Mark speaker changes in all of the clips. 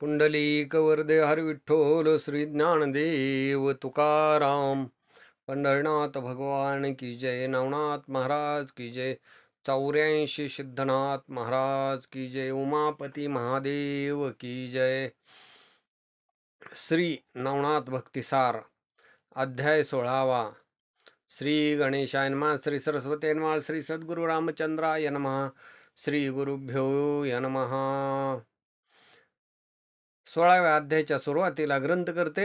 Speaker 1: पुंडलिक वरदे हर विठ्ठल श्री ज्ञानदेव तुकाराम. पंढरनाथ भगवान की जय. नवनाथ महाराज की जय. 84 सिद्धनाथ महाराज की जय. उमापती महादेव की जय. श्री नवनाथ भक्तिसार अध्याय 16वा. श्री गणेशाय नमः. श्री सरस्वती नमः. श्री सद्गुरु रामचंद्राय नमः. श्री गुरुभ्यो नमः. 16व्या अध्यायाच्या सुरुवातीला ग्रंथ करते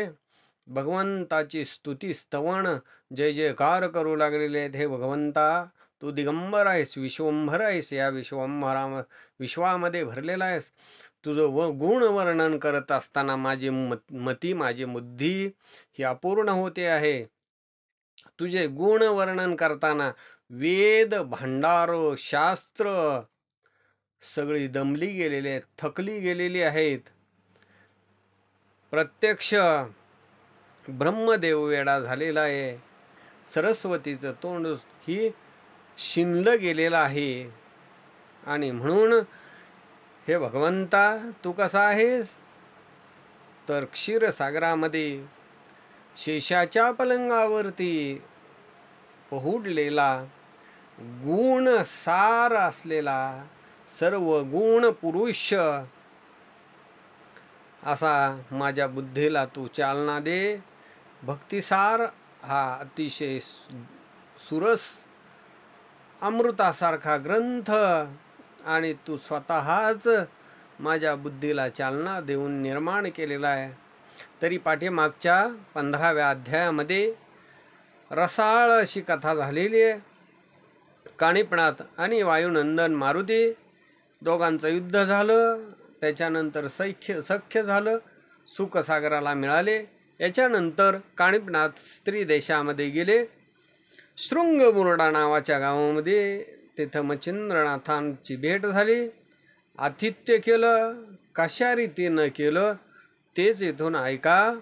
Speaker 1: भगवंताची स्तुती स्तवन जय जयकार करू लागलेले आहेत. हे भगवंता, तू दिगंबर आहेस, विश्वंभर आहेस, या विश्वामध्ये भरलेला आहेस. तुझं गुण वर्णन करत असताना माझी मती माझी बुद्धी ही अपूर्ण होते आहे. तुझे गुण वर्णन करताना वेद भांडार शास्त्र सगळी दमली गेलेली आहेत, थकली गेलेली आहेत. प्रत्यक्ष ब्रह्मदेव वेडा झालेला आहे. सरस्वतीचं तोंड ही शिनलं गेलेलं आहे. आणि म्हणून हे भगवंता, तू कसा आहेस तर क्षीरसागरामध्ये शेषाच्या पलंगावरती पहुडलेला गुण सार असलेला सर्व गुण पुरुष असा माझ्या बुद्धीला तू चालना दे. भक्तिसार हा अतिशय सुरस अमृतासारखा ग्रंथ आणि तू स्वतःच माझ्या बुद्धीला चालना देऊन निर्माण केलेला आहे. तरी पाठीमागच्या 15व्या अध्यायामध्ये रसाळ अशी कथा झालेली आहे. काणिपनाथ आणि वायुनंदन मारुती दोघांचं युद्ध झालं. त्याच्यानंतर सख्य झालं, सुखसागराला मिळाले. याच्यानंतर काणिपनाथ स्त्री देशामध्ये गेले. शृंगमुरडा नावाच्या गावामध्ये तिथं मच्छिंद्रनाथांची भेट झाली. आतिथ्य केलं, कशा रीतीनं केलं तेच इथून ऐका.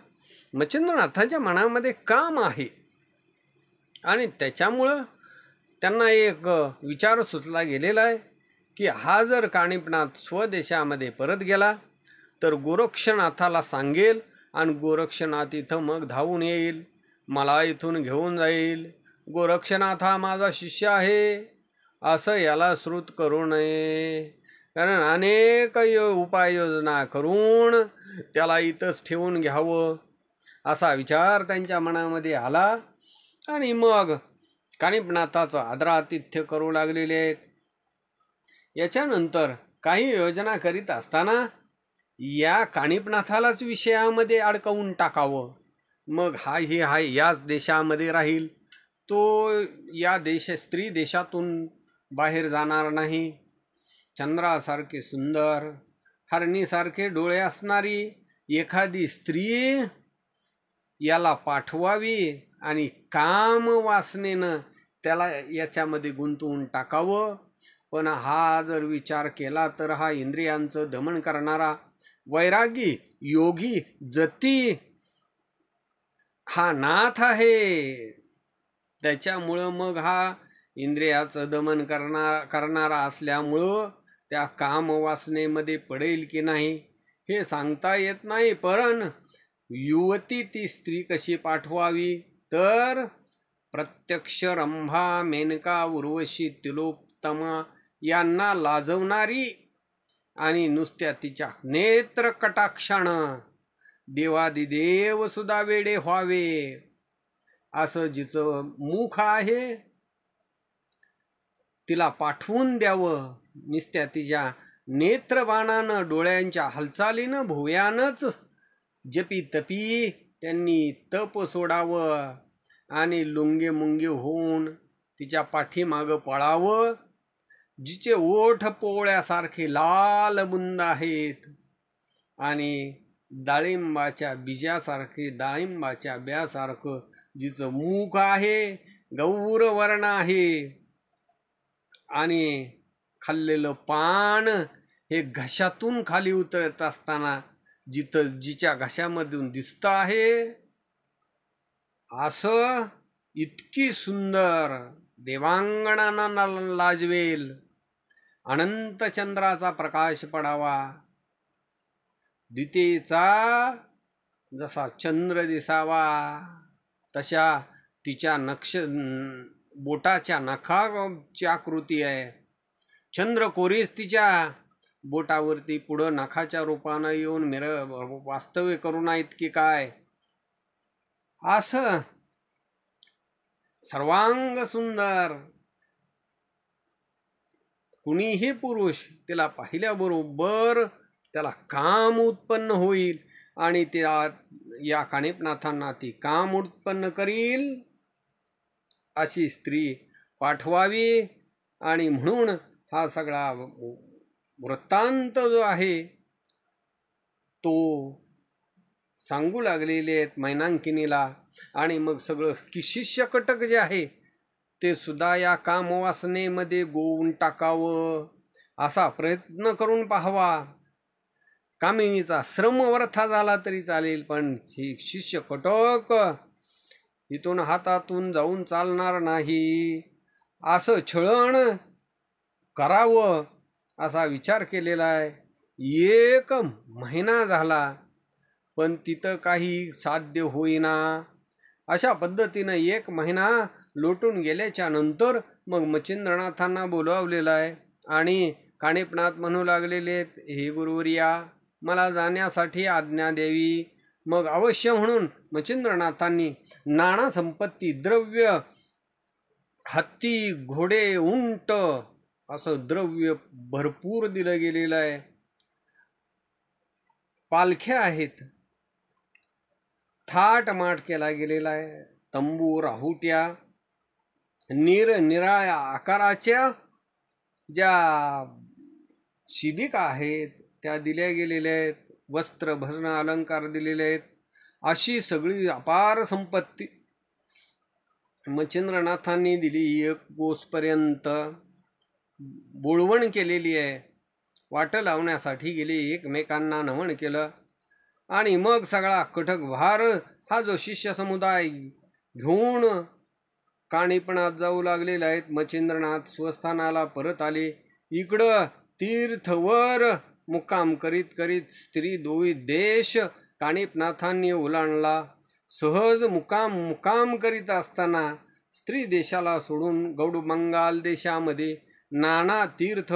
Speaker 1: मच्छिंद्रनाथांच्या मनामध्ये काम आहे आणि त्याच्यामुळं त्यांना एक विचार सुचला गेलेला आहे की हा जर काणिपनाथ स्वदेशामध्ये परत गेला तर गोरक्षनाथाला सांगेल आणि गोरक्षनाथ इथं मग धावून येईल, मला इथून घेऊन जाईल. गोरक्षनाथ हा माझा शिष्य आहे असं याला श्रुत करू नये, कारण अनेक उपाययोजना करून त्याला इथंच ठेवून घ्यावं असा विचार त्यांच्या मनामध्ये आला. आणि मग काणिपनाथाचं आदरातिथ्य करू लागलेले आहेत. याच्यानंतर काही योजना करीत असताना या काणिपनाथालाच विषयामध्ये अडकवून टाकावं. मग हा याच देशामध्ये राहील, तो या स्त्री देशातून बाहेर जाणार नाही. चंद्रासारखे सुंदर, हरणीसारखे डोळे असणारी एखादी स्त्री याला पाठवावी आणि काम वासनेनं त्याला याच्यामध्ये गुंतवून टाकावं. पण हा जर विचार केला तर हा इंद्रियांचं दमन करणारा वैरागी योगी जती हा नाथ आहे. त्याच्यामुळं मग हा इंद्रियाचं दमन करणारा असल्यामुळं त्या कामवासनेमध्ये पडेल की नाही हे सांगता येत नाही. पण युवती ती स्त्री कशी पाठवावी तर प्रत्यक्ष रंभा, मेनका, उर्वशी, तिलोत्तमा यांना लाजवणारी आणि नुसत्या तिच्या नेत्र कटाक्षानं देवादिदेव सुद्धा वेडे व्हावे असं जिचं मुख आहे तिला पाठवून द्यावं. नुसत्या तिच्या नेत्रबाणानं, डोळ्यांच्या हालचालीनं, भुवयानंच जपी तपी त्यांनी तप सोडावं आणि लुंगे मुंगे होऊन तिच्या पाठीमागं पळावं. जिचे ओठ पोळ्यासारखे लाल बुंद आहेत आणि डाळिंबाच्या बीजासारखे, डाळिंबाच्या ब्यासारखं जिचं मुख आहे, गौरवर्ण आहे आणि खाल्लेलं पान हे घशातून खाली उतरत असताना जिच्या घशामधून दिसतं आहे असं इतकी सुंदर देवांगणांना लाजवेल, अनंत चंद्राचा प्रकाश पडावा, द्वितीयेचा जसा चंद्र दिसावा तशा तिच्या बोटाच्या नखाची आकृती आहे. चंद्र कोरीस तिच्या बोटावरती पुढं नखाच्या रूपानं येऊन वास्तव्य करू नाहीत की काय, असं सर्वांग सुंदर कुणीही पुरुष तिला पाहिल्याबरोबर त्याला काम उत्पन्न होईल आणि त्या या कानिपनाथांना ती काम उत्पन्न करील अशी स्त्री पाठवावी. आणि म्हणून हा सगळा वृत्तांत जो आहे तो सांगू लागलेले आहेत मैनांकिनीला. आणि मग सगळं शिष्य कटक जे आहे ते सुद्धा या कामवासनेमध्ये गोवून टाकावं असा प्रयत्न करून पाहावा. कामिनीचा श्रम वरथा झाला तरी चालेल, पण ही शिष्य कटक इथून हातातून जाऊन चालणार नाही, असं छळण करावं असा विचार केलेला आहे. 1 महिना झाला पण तिथं काही साध्य होईना. अशा पद्धतीनं 1 महिना लोटून गेल्याच्या नंतर मग मच्छिंद्रनाथांना बोलावलेलं आहे. आणि कानिपनाथ म्हणू लागलेले, हे गुरुवर्या मला जाण्यासाठी आज्ञा द्यावी. मग अवश्य म्हणून मच्छिंद्रनाथांनी नाना संपत्ती, द्रव्य, हत्ती, घोडे, उंट असं द्रव्य भरपूर दिलं गेलेलं आहे. पालख्या आहेत, थाटमाट केला गेलेला आहे. तंबू, राहुट्या, निराळ्या आकाराच्या ज्या शिबिका आहेत त्या दिल्या गेलेल्या आहेत. वस्त्र, भरण, अलंकार दिलेले आहेत. अशी सगळी अपार संपत्ती मच्छिंद्रनाथांनी दिली. 1 कोसपर्यंत बोळवण केलेली आहे. वाट लावण्यासाठी गेले, एकमेकांना नमन केलं. आणि मग सगळा कटक भार हा जो शिष्य समुदाय घेऊन कानिपनाथ जाऊ लागलेले आहेत. मच्छिंद्रनाथ स्वस्थानाला परत आले. इकडं तीर्थवर मुक्काम करीत करीत स्त्री 2 देश कानिपनाथांनी ओलांडला. सहज मुक्काम करीत असताना स्त्री देशाला सोडून गौडबंगाल देशामध्ये नाना तीर्थ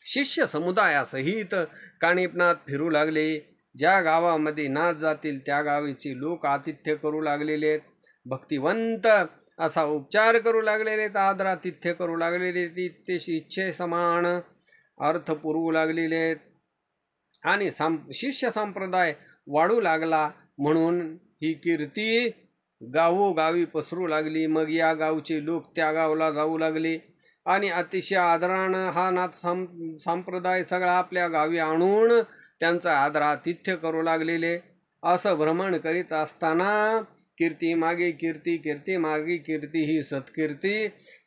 Speaker 1: शिष्य समुदायासहित कानिपनाथ फिरू लागले. ज्या गावामध्ये नाथ जातील त्या गावीचे लोक आतिथ्य करू लागलेले आहेत. भक्तिवंत असा उपचार करू लागलेले आहेत, आदरातिथ्य करू लागलेले आहेत, ते इच्छे समान अर्थ पुरवू लागलेले आहेत. आणि शिष्य संप्रदाय वाढू लागला म्हणून ही कीर्ती गावोगावी पसरू लागली. मग या गावचे लोक त्या गावला जाऊ लागले आणि अतिशय आदरानं हा नाथ संप्रदाय सगळा आपल्या गावी आणून त्यांचं आदरातिथ्य करू लागलेले. असं भ्रमण करीत असताना कीर्ती मागे कीर्ती, कीर्ती मागे कीर्ती ही सत्कीर्ती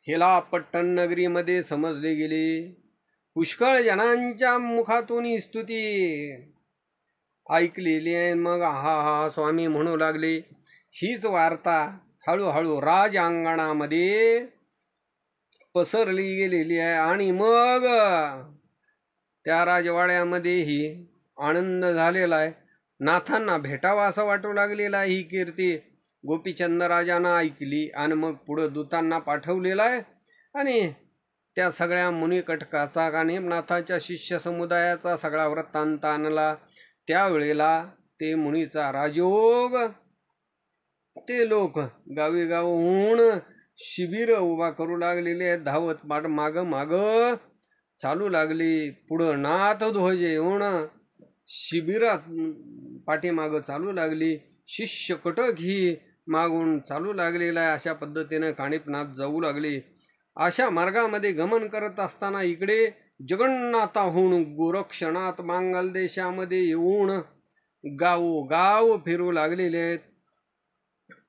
Speaker 1: हिला पट्टण नगरीमध्ये समजली गेली. पुष्कळ जणांच्या मुखातून ही स्तुती ऐकलेली आहे. मग हा स्वामी म्हणू लागले. हीच वार्ता हळूहळू राजांगणामध्ये पसरली गेलेली आहे. आणि मग त्या राजवाड्यामध्येही आनंद झालेला आहे. नाथांना भेटावा असं वाटू लागलेला आहे. ही कीर्ती गोपीचंद राजांना ऐकली आणि मग पुढं दूतांना पाठवलेला आहे. आणि त्या सगळ्या मुनिकटकाचा कानिपनाथाच्या शिष्य समुदायाचा सगळा वृत्तांत आणला. त्यावेळेला ते मुनीचा राजयोग ते लोक गावी गावहून शिबिर उभा करू लागलेले आहेत. धावत माग माग चालू लागली. पुढं नाथ ध्वज येऊन शिबिरात पाठीमागं चालू लागली. शिष्य कटक ही मागून चालू लागलेला आहे. अशा पद्धतीनं कानिपनाथ जाऊ लागले. अशा मार्गामध्ये गमन करत असताना इकडे जगन्नाथाहून गोरक्षनाथ मांगल देशामध्ये येऊन गावोगाव फिरू लागलेले आहेत.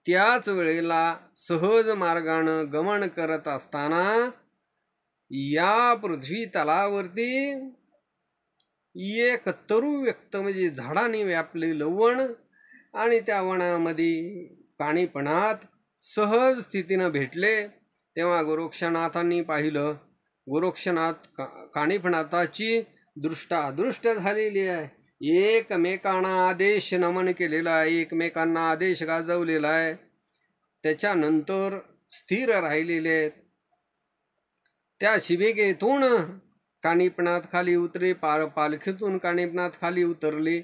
Speaker 1: त्याच वेळेला सहज मार्गानं गमन करत असताना या पृथ्वी तलावरती एक तरु व्यक्त म्हणजे झाडाने व्यापलेलं वन आणि त्या वनामध्ये कानिपनाथ सहज स्थितीनं भेटले. तेव्हा गोरक्षनाथांनी पाहिलं. गोरक्षनाथ कानिपनाथाची दृष्टादृष्ट झालेली आहे. एकमेकांना आदेश नमन केलेला आहे, एकमेकांना आदेश गाजवलेला आहे, त्याच्यानंतर स्थिर राहिलेले आहेत. त्या शिबिकेतून कानिपनाथ खाली उतरे, पालखीतून कानिपनाथ खाली उतरले.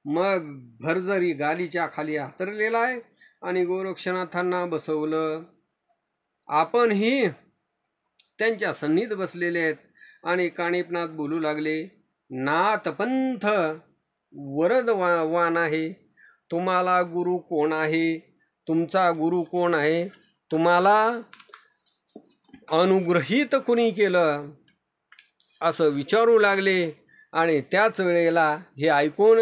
Speaker 1: मग भरजरी गालीच्या खाली हातरलेला आहे आणि गोरक्षनाथांना बसवलं. आपणही त्यांच्या सन्नीत बसलेले आहेत. आणि कानिपनाथ बोलू लागले, नाथ पंथ वरदवान आहे. तुम्हाला गुरु कोण आहे? तुमचा गुरु कोण आहे? तुम्हाला अनुग्रहित कुणी केलं? असं विचारू लागले. आणि त्याच वेळेला हे ऐकून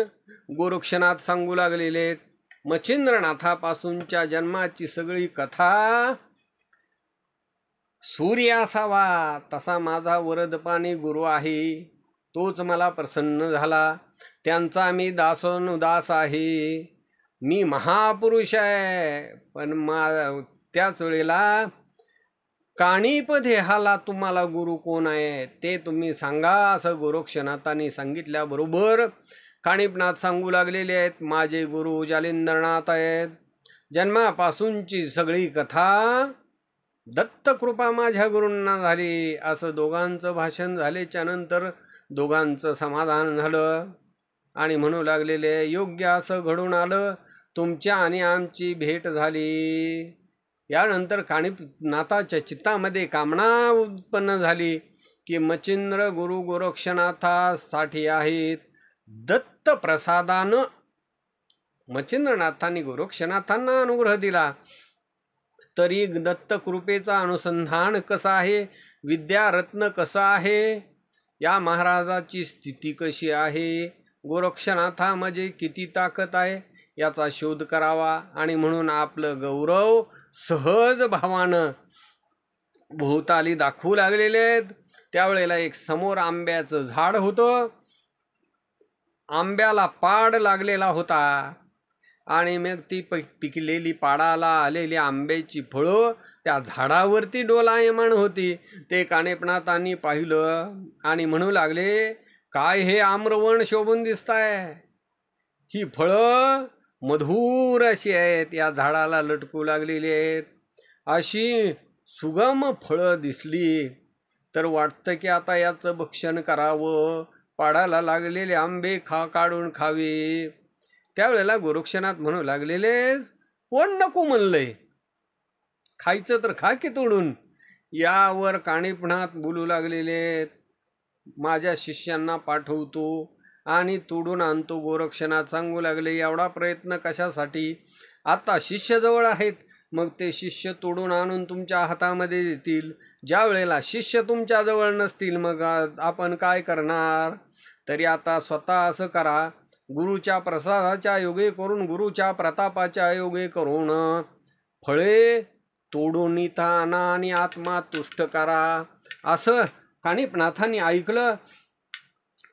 Speaker 1: गोरक्षनाथ सांगू लागलेले आहेत, मच्छिंद्रनाथापासूनच्या जन्माची सगळी कथा सूर्य असावा तसा माझा वरदपानी गुरु आहे. तोच मला प्रसन्न झाला. त्यांचा मी दासोनुदास आहे. मी महापुरुष आहे. पण त्याच वेळेला काणिप देहाला तुम्हाला गुरु कोण आहे ते तुम्ही सांगा, असं गोरक्षनाथांनी सांगितल्याबरोबर कानिपनाथ सांगू लागलेले आहेत, माझे गुरु जालिंदरनाथ आहेत. जन्मापासूनची सगळी कथा दत्तकृपा माझ्या गुरूंना झाली. असं दोघांचं भाषण झाल्याच्या नंतर दोघांचं समाधान झालं आणि म्हणू लागलेले, योग्य असं घडून आलं, तुमच्या आणि आमची भेट झाली. यानंतर कानिपनाथाच्या चित्तामध्ये कामना उत्पन्न झाली की मच्छिंद्र गुरु गोरक्षनाथासाठी आहेत. दत्त प्रसादानं मच्छिंद्रनाथांनी गोरक्षनाथांना अनुग्रह दिला. तरी दत्त कृपेचा अनुसंधान कसा आहे, विद्यारत्न कसा आहे, या महाराजाची स्थिती कशी आहे, गोरक्षनाथामध्ये किती ताकद आहे याचा शोध करावा. आणि म्हणून आपलं गौरव सहज भावानं भोवताली दाखवू लागलेले आहेत. त्यावेळेला एक समोर आंब्याचं झाड होतं. आंब्याला पाड लागलेला होता आणि मग ती पिकलेली पाडाला आलेली आंब्याची फळं त्या झाडावरती डोलायमान होती. ते कानिपनाथांनी पाहिलं आणि म्हणू लागले, काय हे आम्रवण शोभून दिसताय. ही फळं मधुर अशी आहेत, या झाडाला लटकू लागलेली आहेत. अशी सुगम फळं दिसली तर वाटतं की आता याचं भक्षण करावं, पाडाला लागलेले आंबे काढून खावे. त्यावेळेला गोरक्षनाथ म्हणू लागलेलेच, कोण नको म्हणलंय, खायचं तर खा की तोडून. यावर कानिपनाथ बोलू लागलेले, माझ्या शिष्यांना पाठवतो आणि तोडून आणतो. गोरक्षनाथ सांगू लागले, एवढा प्रयत्न कशासाठी? आता शिष्य जवळ आहेत, मग ते शिष्य तोडून आणून तुमच्या हातामध्ये देतील. ज्या वेळेला शिष्य तुमच्या जवळ नसतील मग आपण काय करणार? तरी आता स्वतः असं करा, गुरुच्या प्रसादाच्या योगे करून, गुरुच्या प्रतापाच्या योगे करून फळे तोडून इथं आणा आणि आत्मा तुष्ट करा. असं कानिपनाथांनी ऐकलं.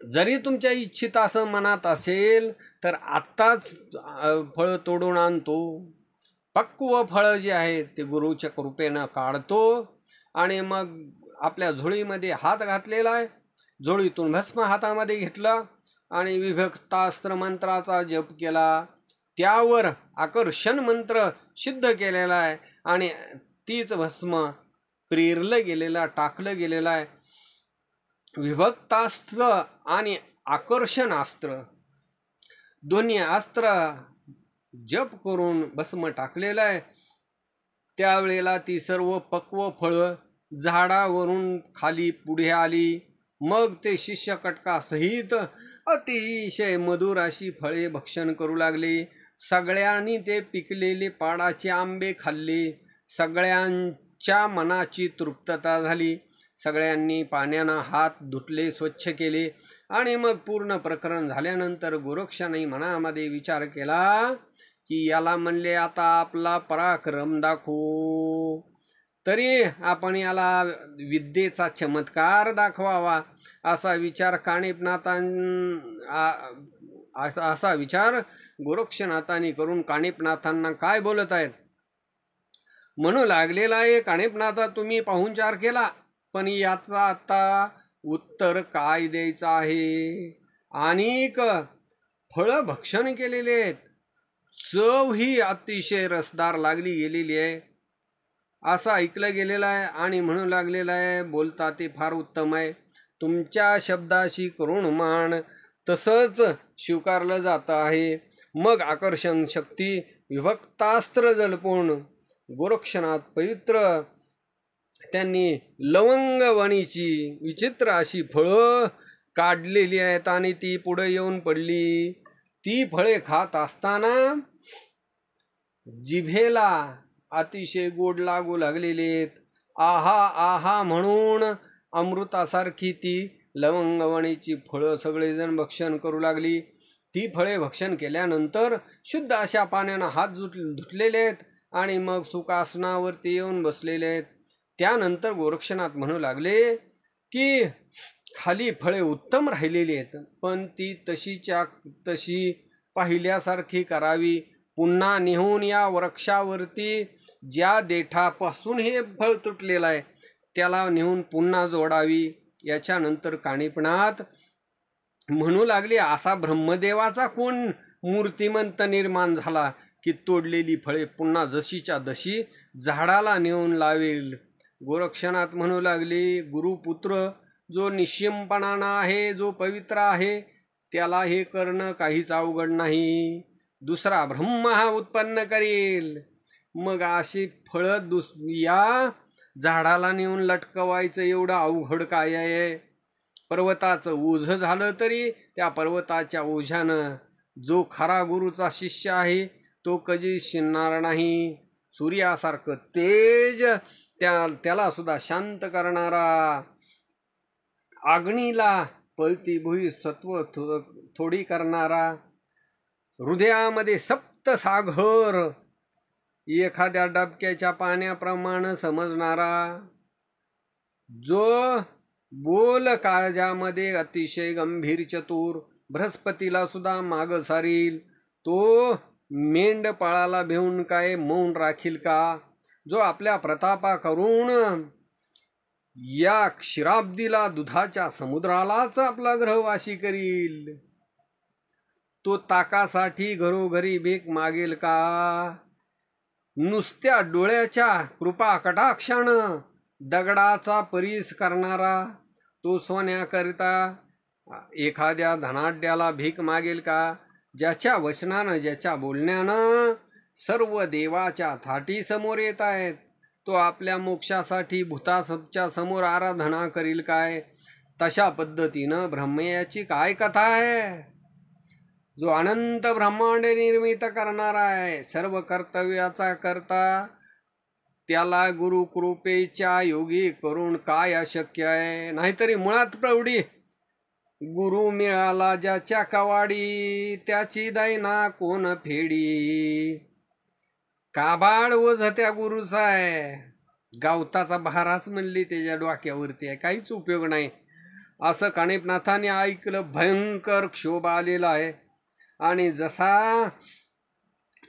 Speaker 1: जरी तुमच्या इच्छित असं मनात असेल तर आत्ताच फळं तोडून आणतो. पक्व फळं जे आहेत ते गुरुच्या कृपेनं काढतो. आणि मग आपल्या झोळीमध्ये हात घातलेला आहे, झोळीतून भस्म हातामध्ये घेतलं आणि विभक्तास्त्र मंत्राचा जप केला. त्यावर आकर्षण मंत्र सिद्ध केलेला आहे आणि तीच भस्म प्रेरलं गेलेला, टाकलं गेलेलं आहे. विभक्तास्त्र आणि आकर्षणास्त्र दोन्ही अस्त्र जप करून भस्म टाकलेलं आहे. त्यावेळेला ती सर्व पक्व फळं झाडावरून खाली पुढे आली. मग ते शिष्य कटकासहित अतिशय मधुर अशी फळे भक्षण करू लागले. सगळ्यांनी ते पिकलेले पाडाचे आंबे खाल्ले. सगळ्यांच्या मनाची तृप्तता झाली. सगळ्यांनी पाण्यानं हात धुतले, स्वच्छ केले. आणि मग पूर्ण प्रकरण झाल्यानंतर गोरक्षाने मनामध्ये विचार केला की याला म्हणले आता आपला पराक्रम दाखवू. तरी आपण याला विद्येचा चमत्कार दाखवावा असा विचार असा विचार गोरक्षनाथांनी करून कानिपनाथांना काय बोलत आहेत म्हणू लागलेला आहे. कानिपनाथा, तुम्ही पाहुणचार केला, पण याचा आता उत्तर काय द्यायचं आहे? अनेक फळं भक्षण केलेले आहेत, चव ही अतिशय रसदार लागली गेलेली आहे असं ऐकलं गेलेलं आहे. आणि म्हणू लागलेलं आहे, बोलता ते फार उत्तम आहे, तुमच्या शब्दाशी करुण मान तसंच स्वीकारलं जातं आहे. मग आकर्षण शक्ती विभक्तास्त्र जलपून गोरक्षनाथ पवित्र त्यांनी लवंगवणीची विचित्र अशी फळं काढलेली आहेत आणि ती पुढे येऊन पडली. ती फळे खात असताना जिभेला अतिशय गोड लागू लागलेली आहेत. आहा आहा म्हणून अमृतासारखी ती लवंगवणीची फळं सगळेजण भक्षण करू लागली. ती फळे भक्षण केल्यानंतर शुद्ध अशा पाण्यानं हात धुतलेले आहेत आणि मग सुखासनावरती येऊन बसलेले आहेत. त्यानंतर गोरक्षनाथ म्हणू लागले की खाली फळे उत्तम राहिलेली आहेत, पण ती तशीच्या तशी पाहिल्यासारखी करावी. पुन्हा नेहून या वृक्षावरती ज्या देठापासून हे फळ तुटलेलं आहे त्याला नेहून पुन्हा जोडावी. याच्यानंतर काणिपनाथ म्हणू लागले, असा ब्रह्मदेवाचा कोण मूर्तिमंत निर्माण झाला की तोडलेली फळे पुन्हा जशीच्या तशी झाडाला नेऊन लावेल. गोरक्षनाथ म्हणू लागले, गुरुपुत्र जो निश्चिमपणानं आहे, जो पवित्र आहे, त्याला हे करणं काहीच अवघड नाही. दुसरा ब्रह्म हा उत्पन्न करेल. मग अशी फळं या झाडाला नेऊन लटकवायचं एवढं अवघड काय आहे? पर्वताचं ओझं झालं तरी त्या पर्वताच्या ओझ्यानं जो खरा गुरुचा शिष्य आहे तो कधी शिनणार नाही. सूर्यासारखं तेज त्याला सुद्धा शांत करणारा, अग्नीला पळती भुई सत्व थोडी करणारा, हृदयामध्ये सप्तसागर एखाद्या डबक्याच्या पाण्याप्रमाणे समजणारा, जो बोल काळजामध्ये अतिशय गंभीर चतुर, बृहस्पतीला सुद्धा माग सारील, तो मेंढपाळाला भिवून काय मौन राखील का? जो आपल्या प्रतापा करून या क्षीराब्दीला दुधाच्या समुद्रालाच आपला ग्रहवासी करील, तो ताकासाठी घरोघरी भीक मागेल का? नुसत्या डोळ्याच्या कृपा कटाक्षानं दगडाचा परीस करणारा, तो सोन्याकरिता एखाद्या धनाढ्याला भीक मागेल का? ज्याच्या वचनानं, ज्याच्या बोलण्यानं सर्व देवाच्या थाटी समोर येत आहेत, तो आपल्या मोक्षासाठी भूतासच्या समोर आराधना करील काय? तशा पद्धतीनं ब्रह्मयाची काय कथा आहे? जो अनंत ब्रह्मांड निर्मित करणारा आहे, सर्व कर्तव्याचा करता, त्याला गुरुकृपेच्या योगी करून काय अशक्य आहे? नाहीतरी मुळात प्रौढी गुरु मिळाला ज्याच्या कवाडी, त्याची दैना कोण फेडी. काबाड ओझ त्या गुरुचा आहे, गावताचा भाराच म्हणली त्याच्या डोक्यावरती आहे, काहीच उपयोग नाही. असं काणिपनाथाने ऐकलं. भयंकर क्षोभ आलेला आहे आणि जसा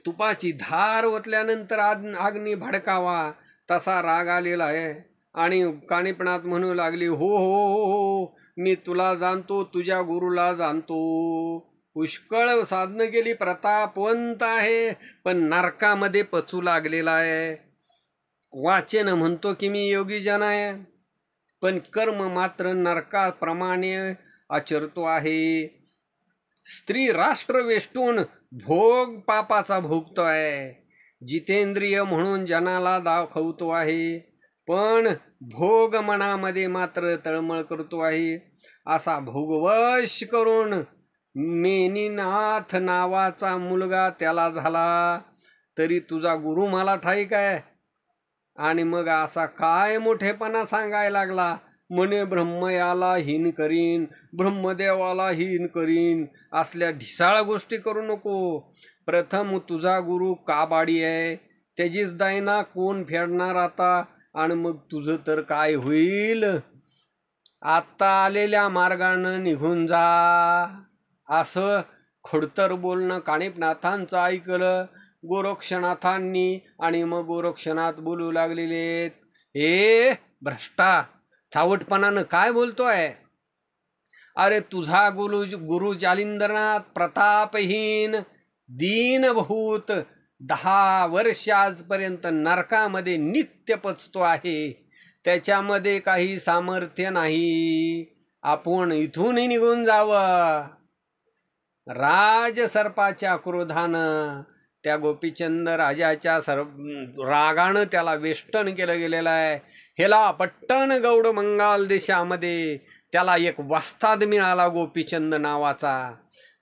Speaker 1: तुपाची धार ओतल्यानंतर अग्नी भडकावा तसा राग आलेला आहे. आणि काणिपनाथ म्हणू लागले, हो हो हो हो, मी तुला जाणतो, तुझ्या गुरुला जाणतो, पुष्कळ साधनं केली, प्रतापवंत आहे, पण नरकामध्ये पचू लागलेला आहे. वाचन म्हणतो की मी योगीजन आहे, पण कर्म मात्र नरकाप्रमाणे आचरतो आहे. स्त्री राष्ट्र वेष्टून भोग पापाचा भोगतो आहे. जितेंद्रिय म्हणून जनाला दाखवतो आहे, पण भोग मनामध्ये मात्र तळमळ करतो आहे. असा भोगवश करून मेनीनाथ नावाचा मुलगा त्याला झाला, तरी तुझा गुरु मला ठाईक आहे. आणि मग असा काय मोठेपणा सांगायला लागला, म्हणे ब्रह्मयाला हीन करीन, ब्रह्मदेवाला हीन करीन. असल्या ढिसाळ गोष्टी करू नको. प्रथम तुझा गुरु काबाडी आहे, त्याचीच दैना कोण फेडणार आता? आणि मग तुझं तर काय होईल? आत्ता आलेल्या मार्गानं निघून जा. असं खडतर बोलणं काणिपनाथांचं ऐकलं गोरक्षनाथांनी. आणि मग गोरक्षनाथ बोलू लागलेले, हे भ्रष्टा, चावटपणानं काय बोलतोय? अरे तुझा गुरु जालिंद्रनाथ प्रतापहीन दीनभूत 10 वर्ष आजपर्यंत नरकामध्ये नित्य पचतो आहे. त्याच्यामध्ये काही सामर्थ्य नाही. आपण इथूनही निघून जावं. राजसर्पाच्या क्रोधानं त्या गोपीचंद राजाच्या रागानं त्याला वेष्टन केलं गेलेलं आहे. हेला पट्टण गौड मंगाल देशामध्ये त्याला एक वस्ताद मिळाला गोपीचंद नावाचा.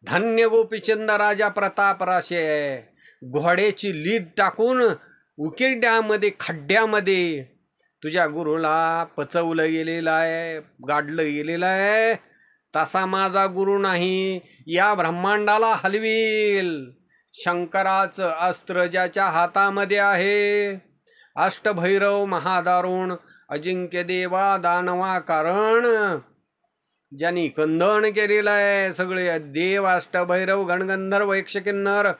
Speaker 1: धन्य गोपीचंद राजा प्रतापराशे आहे. घोड्याची लीड टाकून उकिरड्यामध्ये खड्ड्यामध्ये तुझ्या गुरुला पचवलं गेलेलं आहे, गाडलं गेलेलं आहे. तसा माझा गुरु नाही, या ब्रह्मांडाला हलवील. शंकराचं अस्त्र ज्याच्या हातामध्ये आहे. अष्टभैरव महादारुण अजिंक्य देवा दानवा कारण ज्यांनी कंदन केलेलं आहे. सगळे देव अष्टभैरव गणगंधर्व यक्षकिन्नर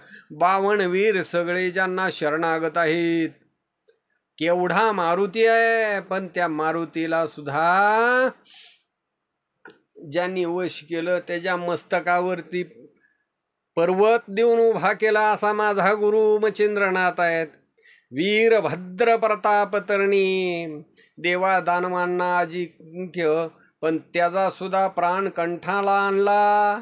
Speaker 1: 52 वीर सगळे ज्यांना शरणागत आहेत. केवढा मारुती आहे, पण त्या मारुतीला सुद्धा ज्यांनी वश केलं त्याच्या मस्तकावरती पर्वत देऊन उभा केला असा माझा गुरु मच्छिंद्रनाथ आहेत. वीरभद्र प्रताप तरणी देवा दानवांना अजिंक्य, पण त्याचा सुद्धा प्राण कंठाला आणला.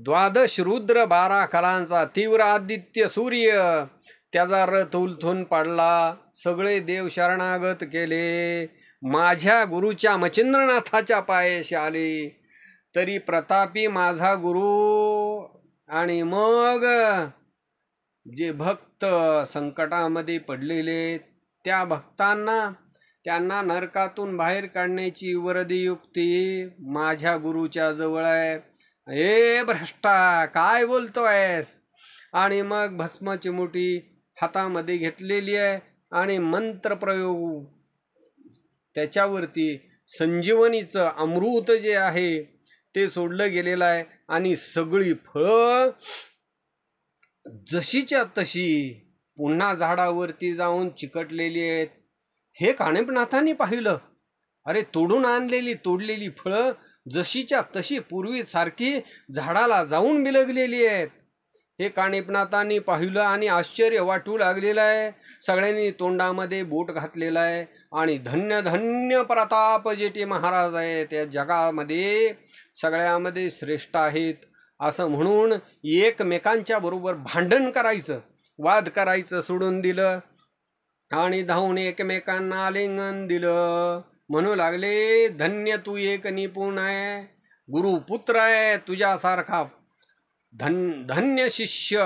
Speaker 1: 12 रुद्र 12 कलांचा तीव्र आदित्य सूर्य त्याचा रथ उलथून पाडला. सगळे देव शरणागत केले. माझ्या गुरुच्या मच्छिंद्रनाथाच्या पायाशी आले. तरी प्रतापी माझा गुरु. आणि मग जे भक्त संकटामध्ये पडलेले त्या भक्तांना त्यांना नरकातून बाहेर काढण्याची वरदयुक्ती माझ्या गुरुच्या जवळ आहे. हे भ्रष्टा काय बोलतोयस? आणि मग भस्माची मुठी हातामध्ये घेतलेली आहे आणि मंत्रप्रयोग त्याच्यावरती संजीवनीचं अमृत जे आहे ते सोडलं गेलेलं आहे. आणि सगळी फळं जशीच्या तशी पुन्हा झाडावरती जाऊन चिकटलेली आहेत. हे काणिपनाथांनी पाहिलं. अरे तोडलेली फळं जशीच्या तशी पूर्वीसारखी झाडाला जाऊन बिलगलेली आहेत. हे काणिपनाथांनी पाहिलं आणि आश्चर्य वाटू लागलेलं आहे. सगळ्यांनी तोंडामध्ये बोट घातलेलं आहे आणि धन्य धन्य प्रताप जेठी महाराज आहे, त्या जगामध्ये सगळ्यामध्ये श्रेष्ठ आहेत असं म्हणून एकमेकांच्या बरोबर भांडण करायचं, वाद करायचं सोडून दिलं आणि धावून एकमेकांना आलिंगन दिलं. म्हणू लागले, धन्य तू एक निपुण आहे, गुरुपुत्र आहे, तुझ्यासारखा धन्य शिष्य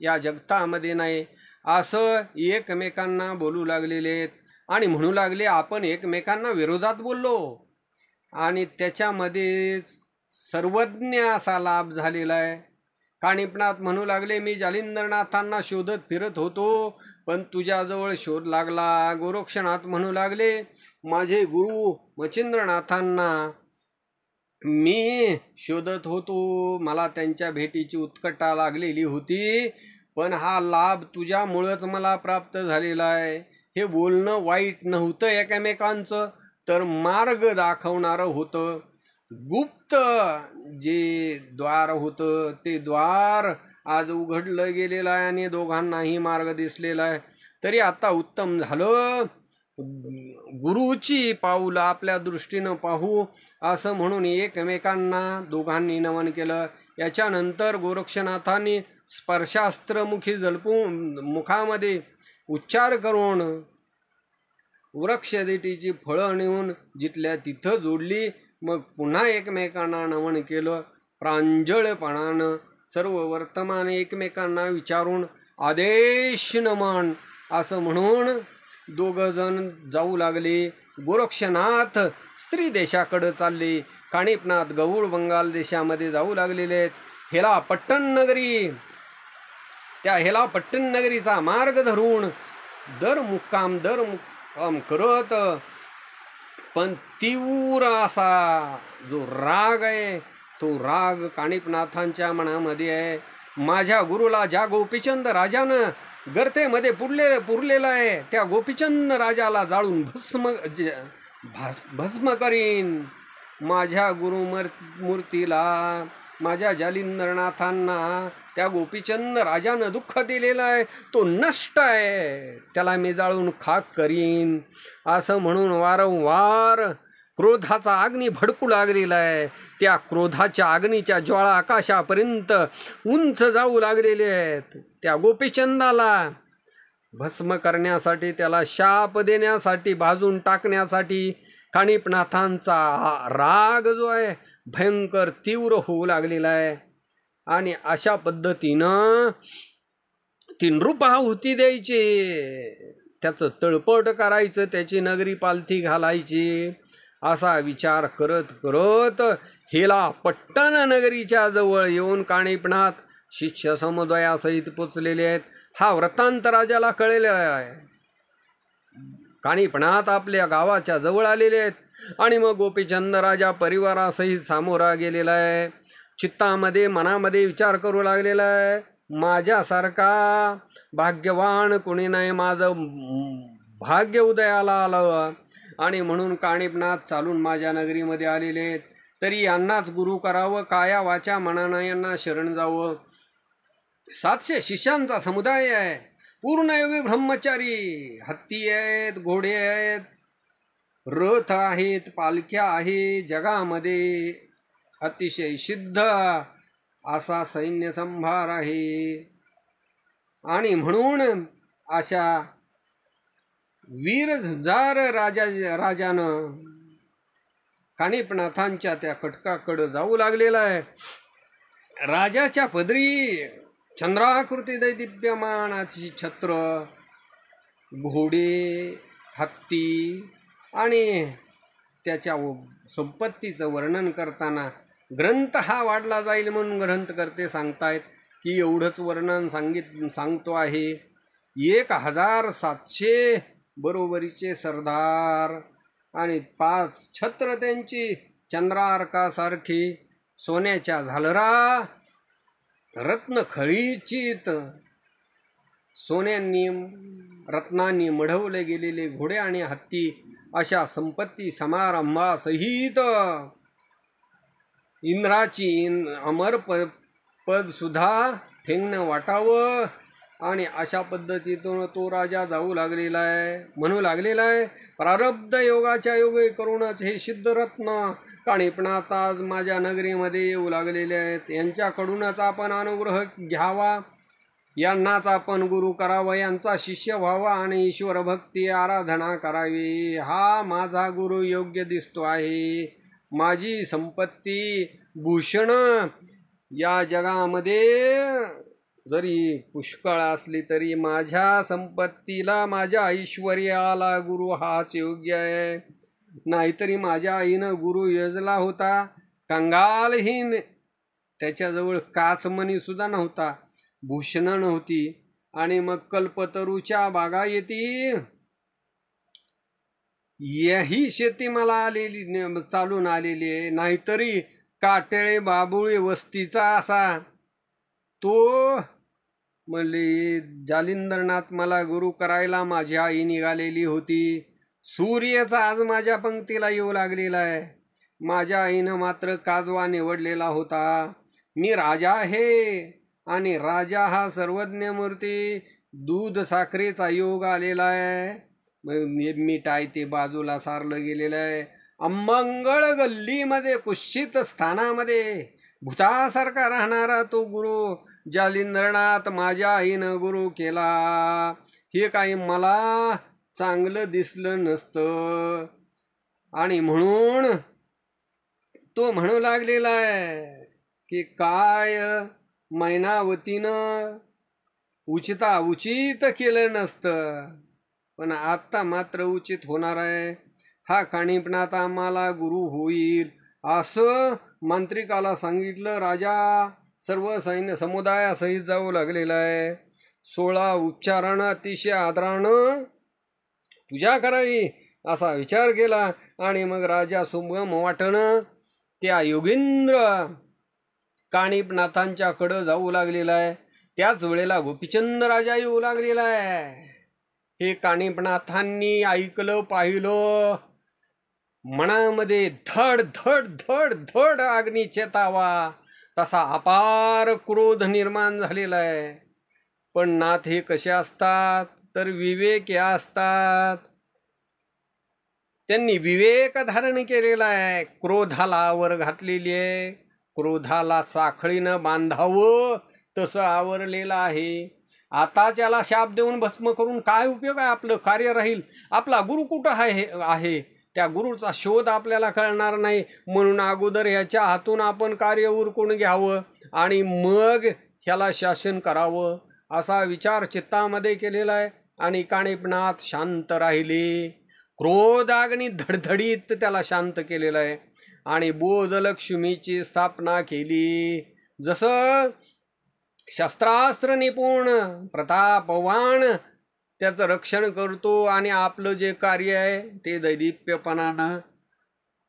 Speaker 1: या जगतामध्ये नाही. असं एकमेकांना बोलू लागलेले आहेत. आणि म्हणू लागले आपण एकमेकांना विरोधात बोललो आणि त्याच्यामध्येच सर्वज्ञ असा लाभ झालेला आहे. काणिपनाथ म्हणू लागले, मी जालिंद्रनाथांना शोधत फिरत होतो पण तुझ्याजवळ शोध लागला. गोरक्षनाथ म्हणू लागले, माझे गुरु मच्छिंद्रनाथांना मी शोधत होतो, मला त्यांच्या भेटीची उत्कटता लागलेली होती, पण हा लाभ तुझ्यामुळंच मला प्राप्त झालेला आहे. हे बोलणं वाईट नव्हतं एकमेकांचं, तर मार्ग दाखवणारं होतं. गुप्त जे द्वार होतं ते द्वार आज उघडलं गेलेलं आहे आणि दोघांनाही मार्ग दिसलेला आहे. तरी आता उत्तम झालं, गुरुची पाऊल आपल्या दृष्टीनं पाहू असं म्हणून एकमेकांना दोघांनी नमन केलं. याच्यानंतर गोरक्षनाथांनी स्पर्शास्त्रमुखी जलपून मुखामध्ये उच्चार करून वृक्षदेटीची फळं नेऊन जिथल्या तिथं जोडली. मग पुन्हा एकमेकांना नमन केलं. प्रांजळपणानं सर्व वर्तमान एकमेकांना विचारून आदेश नमन असं म्हणून दोघंजण जाऊ लागले. गोरक्षनाथ स्त्री देशाकडे चालले, काणिपनाथ गौड बंगाल देशामध्ये जाऊ लागलेले आहेत. हेलापट्टण नगरी, त्या हेलापट्टण नगरीचा मार्ग धरून दर मुक्काम करत, पण तीव्र असा जो राग आहे तो राग काणिपनाथांच्या मनामध्ये आहे. माझ्या गुरुला ज्या गोपीचंद राजानं गर्तेमध्ये पुरलेला आहे त्या गोपीचंद राजाला जाळून भस्म करीन. माझ्या गुरुमूर्तीला, माझ्या जालिंदरनाथांना त्या गोपीचंद राजानं दुःख दिलेलं आहे, तो नष्ट आहे, त्याला मी जाळून खाक करीन असं म्हणून वारंवार क्रोधाचा अग्नी भडकू लागलेला आहे. त्या क्रोधाच्या अग्नीच्या ज्वाळा आकाशापर्यंत उंच जाऊ लागलेले आहेत. त्या गोपीचंदाला भस्म करण्यासाठी, त्याला शाप देण्यासाठी, भाजून टाकण्यासाठी काणिपनाथांचा राग जो आहे भयंकर तीव्र होऊ लागलेला आहे. आणि अशा पद्धतीनं ती नृपाहुती द्यायची, त्याचं तळपट करायचं, त्याची नगरी पालथी घालायची असा विचार करत करत हेला पट्टण नगरीच्या जवळ येऊन काणिपनाथ शिष्य समुदायासहित पोचलेले आहेत. हा वृत्तांत राजाला कळलेला आहे. काणिपनाथ आपल्या गावाच्या जवळ आलेले आहेत आणि मग गोपीचंद राजा परिवारासहित सामोरा गेलेला आहे. चित्तामध्ये मनामध्ये विचार करू लागलेला आहे, माझ्यासारखा भाग्यवान कोणी नाही, माझं भाग्य उदयाला आलं आणि म्हणून काणिपनाथ चालून माझ्या नगरीमध्ये आलेले आहेत. तरी यांनाच गुरु करावं, काया वाचा मनानं यांना शरण जावं. 700 शिष्यांचा समुदाय आहे, पूर्णयोगी ब्रह्मचारी, हत्ती आहेत, घोडे आहेत, रथ आहेत, पालख्या आहे, जगामध्ये अतिशय सिद्ध असा सैन्य संभार आहे. आणि म्हणून अशा वीर झुंजार राजानं काणिपनाथांच्या त्या कटकाकडे जाऊ लागलेला आहे. राजाच्या पदरी चंद्राकृती दैदिप्यमान अशी छत्र, घोडे, हत्ती आणि त्याच्या संपत्तीचं वर्णन करताना ग्रंथ हा वाढला जाईल म्हणून ग्रंथकर्ते सांगतायत की एवढंच वर्णन सांगतो आहे. 1700 बरोबरीचे सरदार आणि 5 छत्र त्यांची चंद्रार्कासारखी सोन्याच्या झालरा, रत्नखळीचित सोन्यांनी रत्नांनी मढवले गेलेले घोडे आणि हत्ती अशा संपत्ती समारंभासहित इंद्राची अमर पद सुद्धा ठेंगणं वाटावं आणि अशा पद्धतीतून तो राजा जाऊ लागलेला आहे, म्हणू लागलेला आहे, प्रारब्ध योगाच्या योगे करूनच हे सिद्धरत्न काणिपनाथ आज माझ्या नगरीमध्ये येऊ लागलेले आहेत. यांच्याकडूनच आपण अनुग्रह घ्यावा, यांनाच आपण गुरु करावा, यांचा शिष्य व्हावा आणि ईश्वर भक्ती आराधना करावी. हा माझा गुरु योग्य दिसतो आहे. माझी संपत्ती भूषण या जगामध्ये जरी पुष्कळ असली तरी माझ्या संपत्तीला, माझ्या ऐश्वर्याला गुरु हाच योग्य आहे. नाहीतरी माझ्या आईनं गुरु योजला होता, कंगालहीन, त्याच्याजवळ काचमणी सुद्धा नव्हता, भूषण नव्हती आणि मग कल्पतरूच्या बागायती ही शेती मला आलेली चालून आलेली आहे. नाहीतरी काटेळे बाबुळे वस्तीचा असा तो म्हणले जालिंदरनाथ मला गुरु करायला माझी आई निघालेली होती. सूर्याचा आज माझ्या पंक्तीला येऊ लागलेला आहे. माझ्या आईनं मात्र काजवा निवडलेला होता. मी राजा आहे आणि राजा हा सर्वज्ञ मूर्ती, दूध साखरेचा योग आलेला आहे. मीठ आहे ते बाजूला सारलं गेलेलं आहे. अमंगळ गल्लीमध्ये कुत्सित स्थानामध्ये भूतासारखा राहणारा तो गुरु जालिंदरनाथ माझ्या आईनं गुरु केला. हे काही मला चांगलं दिसलं नसतं आणि म्हणून तो म्हणू लागलेला आहे की काय मैनावतीनं उचित केलं नसतं, पण आत्ता मात्र उचित होणार आहे. हा काणिपनाथ आम्हाला गुरु होईल असं मांत्रिकाला सांगितलं. राजा सर्व सैन्य समुदायासहित जाऊ लागलेला आहे. 16 उपचारानं अतिशय आदरानं पूजा करावी असा विचार केला आणि मग राजा सुगम वाटणं त्या योगेंद्र काणिपनाथांच्याकडं जाऊ लागलेला आहे. त्याच वेळेला गोपीचंद राजा येऊ लागलेला आहे. हे काणिपनाथांनी ऐकलं पाहिलं, मनामध्ये धड धड धड धड अग्नी चेतावा तसा अपार क्रोध निर्माण झालेला आहे. पण नाथ हे कसे असतात तर विवेक या असतात. त्यांनी विवेक धारण केलेला आहे. क्रोधाला आवर घातलेली आहे. क्रोधाला साखळीनं बांधावं तसं आवरलेलं आहे. आता त्याला शाप देऊन भस्म करून काय उपयोग आहे? आपलं कार्य राहील. आपला गुरु कुठं आहे त्या गुरुचा शोध आपल्याला कळणार नाही. म्हणून अगोदर ह्याच्या हातून आपण कार्य उरकून घ्यावं आणि मग ह्याला शासन करावं असा विचार चित्तामध्ये केलेला आहे. आणि काणिपनाथ शांत राहिले. क्रोधाग्नी धडधडीत त्याला शांत केलेलं आहे आणि बोधलक्ष्मीची स्थापना केली. जसं शस्त्रास्त्र निपुण प्रतापवान त्याचं रक्षण करतो आणि आपलं जे कार्य आहे ते दैदिप्यपणानं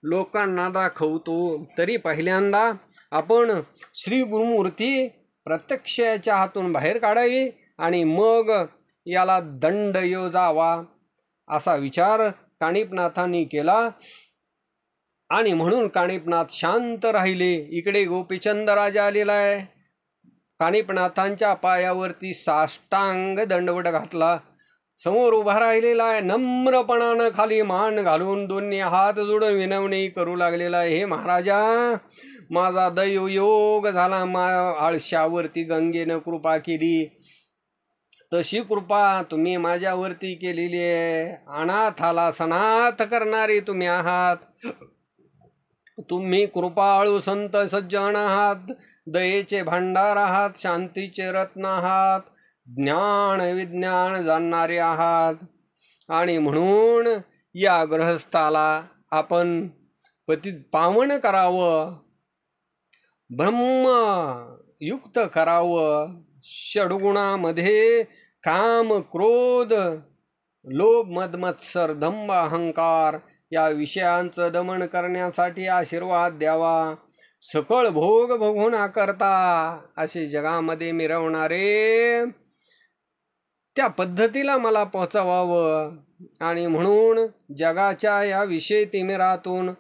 Speaker 1: लोकांना दाखवतो. तरी पहिल्यांदा आपण श्री गुरुमूर्ती प्रत्यक्ष याच्या हातून बाहेर काढावी आणि मग याला दंड योजावा असा विचार काणिपनाथांनी केला. आणि म्हणून काणिपनाथ शांत राहिले. इकडे गोपीचंद राजा आलेला आहे. काणिपनाथांच्या पायावरती साष्टांग दंडवट घातला. समोर उभा राहिलेला आहे. नम्रपणानं खाली मान घालून दोन्ही हात जोडून विनवणी करू लागलेला आहे. हे महाराजा, माझा दैवयोग झाला. आळशावरती गंगेनं कृपा केली, तशी कृपा तुम्ही माझ्यावरती केलेली आहे. अनाथाला सनाथ करणारे तुम्ही आहात. तुम्ही कृपाळू संत सज्जन आहात. दयेचे भांडार आहात. शांतीचे रत्न आहात. ज्ञान विज्ञान जाणणारे आहात. आणि म्हणून या गृहस्थाला आपण पावन करावं, ब्रह्मयुक्त करावं. षडगुणामध्ये काम, क्रोध, लोभ, मद, मत्सर, दंभ, अहंकार या विषयांचं दमन करण्यासाठी आशीर्वाद द्यावा. सकळ भोग भोगू ना करता असे जगामध्ये मिरवणारे त्या पद्धतीला मला पोचवावं. आणि म्हणून जगाच्या या विषय तिमिरातून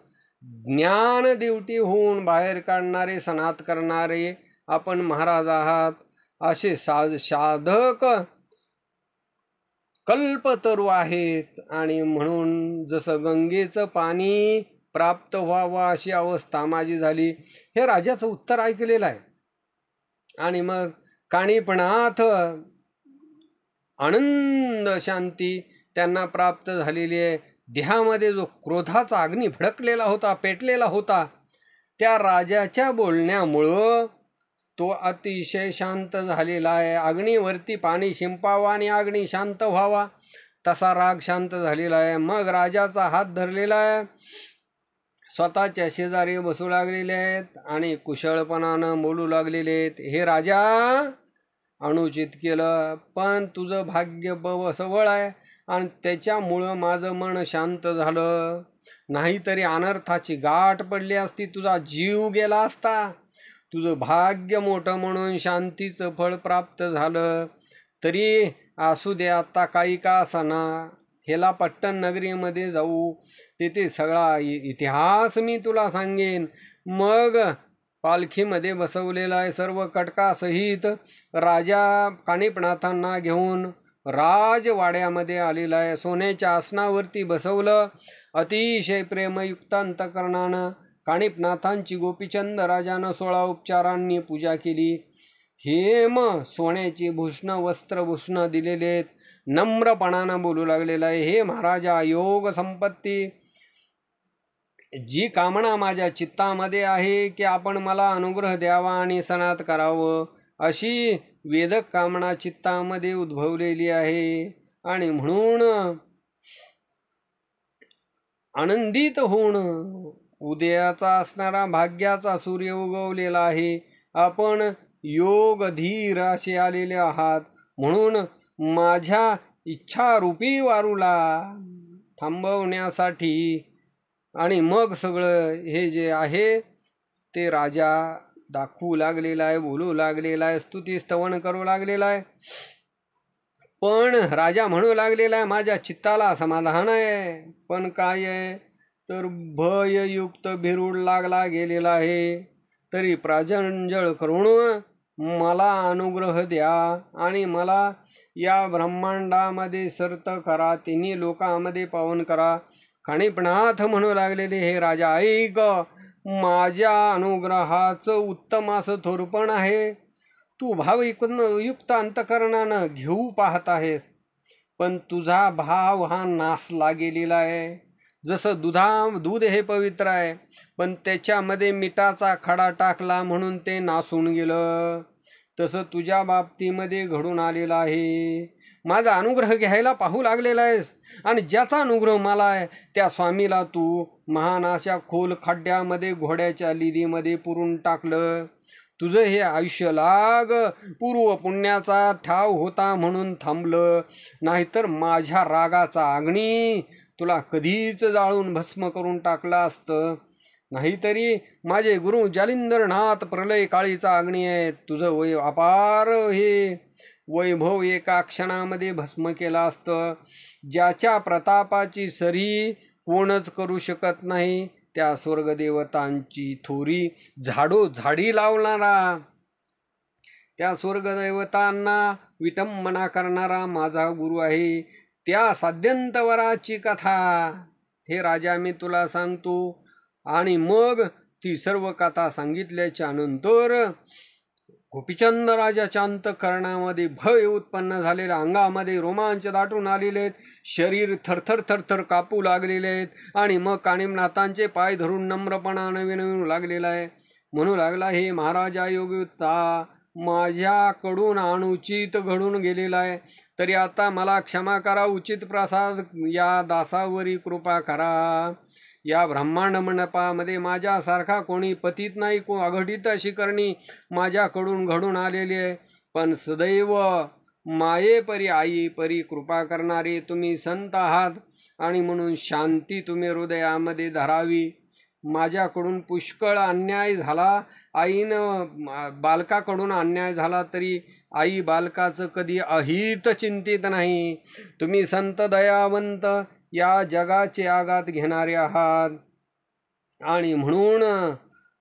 Speaker 1: ज्ञान दिवटी होऊन बाहेर काढणारे, सनात करणारे आपण महाराज आहात. असे साधक कल्पतरू आहेत. आणि म्हणून जसं गंगेचं पाणी प्राप्त व्हावं अशी अवस्था माझी झाली. हे राजाचं उत्तर ऐकलेलं आहे. आणि मग काणिपनाथ आनंद शांती त्यांना प्राप्त झालेली आहे. देहामध्ये जो क्रोधाचा अग्नी भडकलेला होता, पेटलेला होता, त्या राजाच्या बोलण्यामुळं तो अतिशय शांत झालेला आहे. अग्नीवरती पाणी शिंपावा आणि अग्नी शांत व्हावा तसा राग शांत झालेला आहे. मग राजाचा हात धरलेला आहे. स्वतःच्या शेजारी बसू लागलेले आहेत आणि कुशळपणानं बोलू लागलेले आहेत. हे राजा, अनुचित केलं, पण तुझं भाग्य सबळ आहे आणि त्याच्यामुळं माझं मन शांत झालं. नाहीतरी अनर्थाची गाठ पडली असती, तुझा जीव गेला असता. तुझं भाग्य मोठं म्हणून शांतीचं फळ प्राप्त झालं. तरी असू दे, आता काही का असाना, हेला पट्टण नगरीमध्ये जाऊ, तिथे सगळा इतिहास मी तुला सांगेन. मग पालखीमध्ये बसवलेला आहे सर्व कटकासहित राजा काणिपनाथांना घेऊन राजवाड्यामध्ये आलेला आहे. सोन्याच्या आसनावरती बसवलं. अतिशय प्रेमयुक्त अंतकरणानं काणिपनाथांची गोपीचंद राजानं 16 उपचारांनी पूजा केली. हेम सोन्याची भूषण, वस्त्रभूषण दिलेले आहेत. नम्रपणानं बोलू लागलेला आहे. हे महाराजा, योग संपत्ती जी कामना माझ्या चित्तामध्ये आहे की आपण मला अनुग्रह द्यावा आणि सनात करावं, अशी वेदक कामना चित्तामध्ये उद्भवलेली आहे. आणि म्हणून आनंदित होऊन उदयाचा असणारा भाग्याचा सूर्य उगवलेला आहे. आपण योग धीर असे आलेले आहात. म्हणून माझ्या इच्छारूपी वारूला थांबवण्यासाठी आणि मग सगळं हे जे आहे ते राजा दाखवू लागलेला आहे, बोलू लागलेला आहे, स्तुती स्तवन करू लागलेला आहे. पण राजा म्हणू लागलेला आहे, माझ्या चित्ताला समाधान आहे, पण काय आहे तर भययुक्त भिरूड लागला गेलेला आहे. तरी प्रांजळ करून मला अनुग्रह द्या आणि मला या ब्रह्मांडामध्ये सर्त करा, तिन्ही लोकांमध्ये पावन करा. खाणीपणात म्हणू लागलेले, हे राजा ऐक, माझ्या अनुग्रहाचं उत्तम असं थोरपण आहे. तू भावयुक्त अंतकरणानं घेऊ पाहत आहेस, पण तुझा भाव हा नासला गेलेला आहे. जसं दूध हे पवित्र आहे, पण त्याच्यामध्ये मिठाचा खडा टाकला म्हणून ते नासून गेलं, तसं तुझ्या बाबतीमध्ये घडून आलेलं आहे. माझा अनुग्रह घ्यायला पाहू लागलेला आहेस, आणि ज्याचा अनुग्रह मला आहे त्या स्वामीला तू महान अशा खोल खड्ड्यामध्ये घोड्याच्या लिदीमध्ये पुरून टाकलं. तुझं हे आयुष्य लाग पूर्व पुण्याचा ठाव होता म्हणून थांबलं, नाहीतर माझ्या रागाचा अग्नी तुला कधीच जाळून भस्म करून टाकलं असतं. नाहीतरी माझे गुरु जालिंदरनाथ प्रलय काळीचा अग्नी आहे. तुझं अपार हे वैभव एका क्षणामध्ये भस्म केलं असतं. ज्याच्या प्रतापाची सरी कोणच करू शकत नाही, त्या स्वर्गदेवतांची थोरी झाडोझाडी लावणारा, त्या स्वर्गदेवतांना विटंबना करणारा माझा गुरु आहे. त्या साध्यंतवराची कथा हे राजा मी तुला सांगतो. आणि मग ती सर्व कथा सांगितल्याच्या नंतर गोपीचंद राजाच्या अंतःकरणामध्ये भय उत्पन्न झालेलं, अंगामध्ये रोमांच दाटून आलेले आहेत, शरीर थरथर थरथर कापू लागलेले आहेत. आणि मग कानिमनाथांचे पाय धरून नम्रपणानं विनवू लागलेला आहे. म्हणू लागला, हे महाराजा योगयुक्ता, माझ्याकडून अनुचित घडून गेलेला आहे, तरी आता मला क्षमा करा. उचित प्रसाद या दासावरी कृपा करा. या ब्रह्मांड मंडपामध्ये माझ्यासारखा कोणी पतित नाही, अघटित अशी करणी माझ्याकडून घडून आलेली आहे. पण सदैव मायेपरी आईपरी कृपा करणारे तुम्ही संत आहात, आणि म्हणून शांती तुम्ही हृदयामध्ये धरावी. माझ्याकडून पुष्कळ अन्याय झाला, आईनं बालकाकडून अन्याय झाला, तरी आई बालकाचं कधी अहित चिंतित नाही. तुम्ही संत दयावंत या जगाचे आघात घेणारे आहात, आणि म्हणून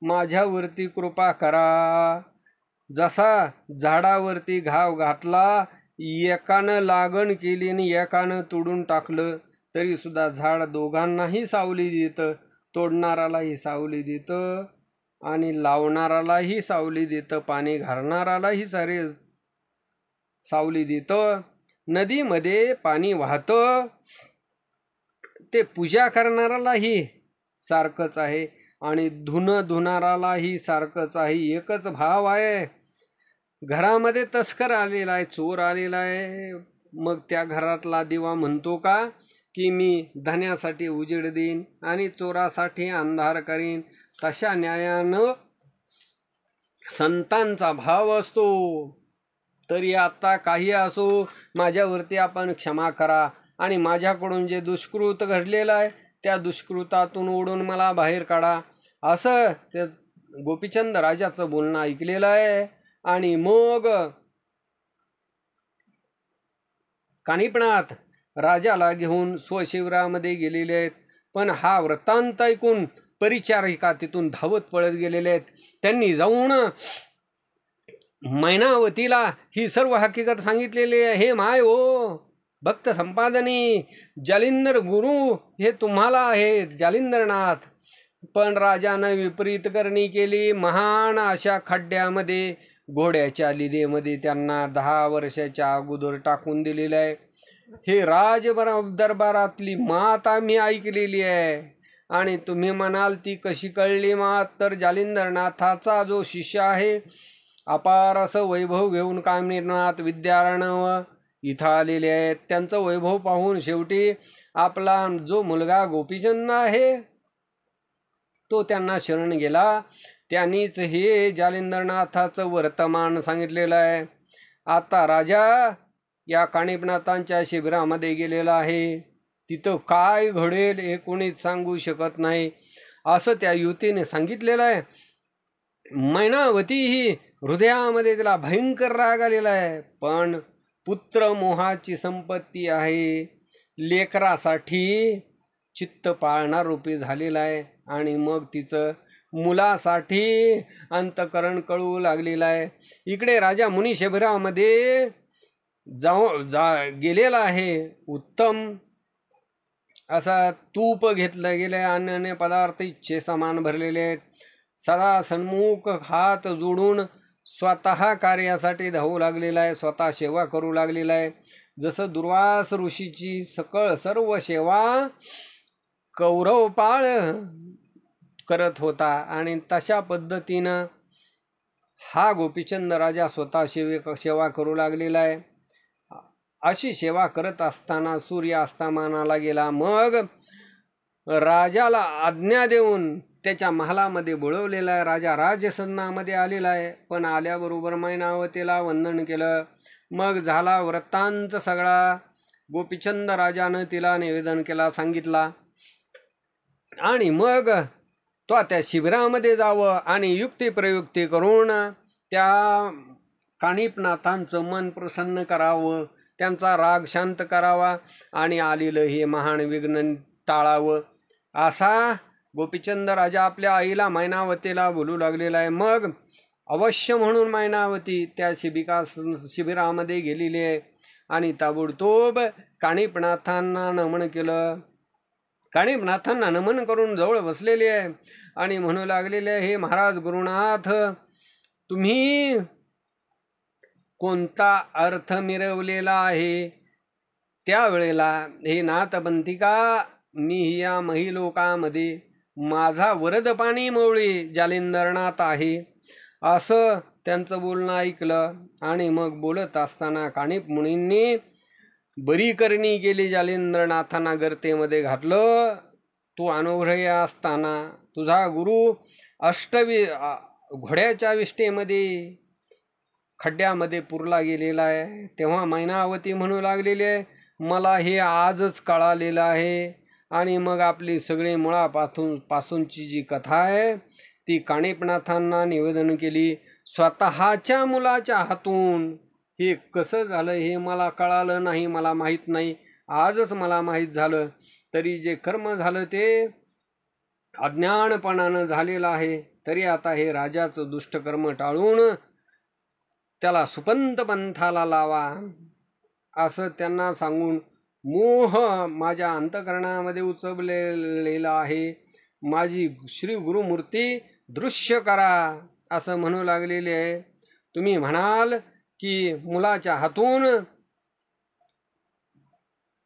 Speaker 1: माझ्यावरती कृपा करा. जसा झाडावरती घाव घातला, एकानं लागण केली आणि एकानं तोडून टाकलं, तरी सुद्धा झाड दोघांनाही सावली देतं. तोडणारालाही सावली देतं आणि लावणारालाही सावली देतं, पाणी घालणारालाही सारे सावली देतं. नदीमध्ये पाणी वाहतं, ते पूजा करणारालाही सारखंच आहे आणि धुणारालाही सारखंच आहे. एकच भाव आहे. घरामध्ये तस्कर आलेला आहे, चोर आलेला आहे, मग त्या घरातला दिवा म्हणतो का की मी धन्यासाठी उजेड देईन आणि चोरासाठी अंधार करीन? तशा न्यायानं संतांचा भाव असतो. तरी आता काही असो, माझ्यावरती आपण क्षमा करा आणि माझ्याकडून जे दुष्कृत घडलेलं आहे त्या दुष्कृतातून ओढून मला बाहेर काढा, असं ते गोपीचंद राजाचं बोलणं ऐकलेलं आहे. आणि मग कानिपनाथ राजाला घेऊन स्वशिबिरामध्ये गेलेले आहेत. पण हा वृत्तांत ऐकून परिचारिका तिथून धावत पळत गेलेले आहेत. त्यांनी जाऊन मैनावतीला ही सर्व हकीकत सांगितलेली आहे. हे माय हो भक्त संपादनी, जालिंदर गुरु हे तुम्हाला आहेत, जालिंदरनाथ. पण राजानं विपरीत करणी केली. महान अशा खड्ड्यामध्ये घोड्याच्या लिदेमध्ये त्यांना 10 वर्षाच्या अगोदर टाकून दिलेलं आहे. हे राज दरबारातली मात आम्ही ऐकलेली आहे. आणि तुम्ही म्हणाल ती कशी कळली मात? तर जालिंदरनाथाचा जो शिष्य आहे, अपार असं वैभव घेऊन कानिपनाथ विद्यारण्य इथं आलेले आहेत. त्यांचं वैभव पाहून शेवटी आपला जो मुलगा गोपीचंद आहे तो त्यांना शरण गेला. त्यांनीच हे जालिंदरनाथाचं वर्तमान सांगितलेलं आहे. आता राजा या कानिपनाथांच्या शिबिरामध्ये गेलेला आहे. तिथं काय घडेल हे कोणीच सांगू शकत नाही, असं त्या युवतीने सांगितलेलं आहे. मैनावती ही हृदयामध्ये तिला भयंकर राग आलेला आहे. पण पुत्र मोहाची संपत्ती आहे. लेकरासाठी चित्त पाळणार रूपी झालेला आहे आणि मग तिचं मुलासाठी अंतकरण कळू लागलेलं आहे. इकडे राजा मुनी शिबिरामध्ये गेलेला आहे. उत्तम असा तूप घेतलं गेलं, अन्य पदार्थ इच्छे समान भरलेले आहेत. सदा सन्मुख हात जोडून स्वतः कार्यासाठी धावू लागलेला आहे, स्वतः सेवा करू लागलेला आहे. जसं दुर्वास ऋषीची सर्व सेवा कौरवपाळ करत होता आणि तशा पद्धतीनं हा गोपीचंद राजा स्वतः सेवा करू लागलेला आहे. अशी सेवा करत असताना सूर्य अस्तमानाला गेला. मग राजाला आज्ञा देऊन त्याच्या महालामध्ये बोळवलेला आहे. राजा राजसन्नामध्ये आलेला आहे, पण आल्याबरोबर मैनावतीला वंदन केलं. मग झाला वृत्तांत सगळा. गोपीचंद राजानं तिला निवेदन केला, सांगितला आणि मग तो त्या शिबिरामध्ये जावं आणि युक्तिप्रयुक्ती करून त्या कानिपनाथांचं मन प्रसन्न करावं, त्यांचा राग शांत करावा आणि आलेलं हे महान विघ्न टाळावं, असा गोपीचंद राजा आपल्या आईला मैनावतीला बोलू लागलेला आहे. मग अवश्य म्हणून मैनावती त्या शिबिरामध्ये गेलेली आहे आणि ताबडतोब कानिपनाथांना नमन केलं. कानिपनाथांना नमन करून जवळ बसलेले आहे आणि म्हणू लागलेले, हे महाराज गुरुनाथ, तुम्ही कोणता अर्थ मिरवलेला आहे? त्यावेळेला हे नाथबंतिका, मी या महिलोकामध्ये माझा वरदपाणी मौळी जालिंदरनाथ आहे, असं त्यांचं बोलणं ऐकलं. आणि मग बोलत असताना कानिप मुनींनी बरी करणी केली. जालिंदरनाथांना गर्तेमध्ये घातलं. तू अनुग्रही असताना तुझा गुरु घोड्याच्या विष्ठेमध्ये खड्ड्यामध्ये पुरला गेलेला आहे. तेव्हा मैनावती म्हणू लागलेली आहे, मला हे आजच कळालेलं आहे. आणि मग आपली सगळी मुळापासूनची जी कथा आहे ती कानिपनाथांना निवेदन केली. स्वतःच्या मुलाच्या हातून हे कसं झालं हे मला कळालं नाही, मला माहीत नाही, आजच मला माहीत झालं. तरी जे कर्म झालं ते अज्ञानपणानं झालेलं आहे. तरी आता हे राजाचं दुष्टकर्म टाळून त्याला सुपंत पंथाला लावा, असं त्यांना सांगून मोह माझ्या अंतकरणामध्ये उचबलेला आहे. माझी श्री गुरुमूर्ती दृश्य करा, असं म्हणू लागलेले आहे. तुम्ही म्हणाल की मुलाच्या हातून